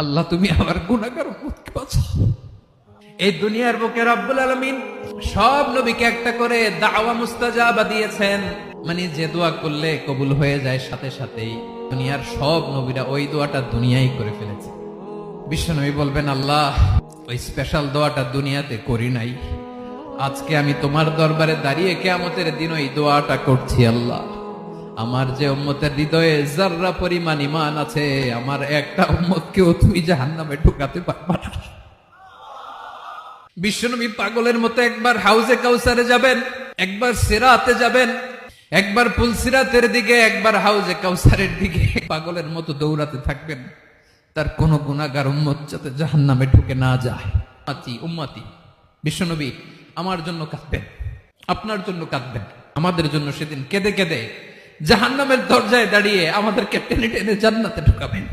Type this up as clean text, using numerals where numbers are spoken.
আল্লাহ তুমি আমার গুনাহগার উম্মতকে বাঁচাও। এই দুনিয়ার বুকে রব্বুল আলামিন সব নবীকে একটা করে দাওয়া মুস্তাজাবা দিয়েছেন, মানে যে দোয়া করলে কবুল হয়ে যায় সাথে সাথেই। দুনিয়ার সব নবীরা ওই দোয়াটা দুনিয়ায় করে ফেলেছে। বিশ্বনবী বলবেন, আল্লাহ ওই স্পেশাল দোয়াটা দুনিয়াতে করি নাই, আজকে আমি তোমার দরবারে দাঁড়িয়ে কিয়ামতের দিন ওই দোয়াটা করছি। আল্লাহ আমার যে উম্মতের হৃদয়ে যাররা পরিমাণ ঈমান আছে, আমার একটা উম্মতকেও তুমি জাহান্নামে ঢুকাতে পারবা না। বিশ্বনবী পাগলের মতো একবার হাউজে কাউসারে যাবেন, একবার সিরাতে যাবেন, একবার পুলসিরাতের দিকে, একবার হাউজে কাউসারের দিকে, পাগলের মতো দৌড়াতে থাকবেন, তার কোন গুনাহগার উম্মত যাতে জাহান্নামে ঢুকে না যায়। উম্মতি বিশ্বনবী আমার জন্য কাঁদবেন, আপনার জন্য কাঁদবেন, আমাদের জন্য সেদিন কেঁদে কেঁদে জাহান্নামের দরজায় দাঁড়িয়ে আমাদেরকে টেনে টেনে জান্নাতে ঢুকাবেন।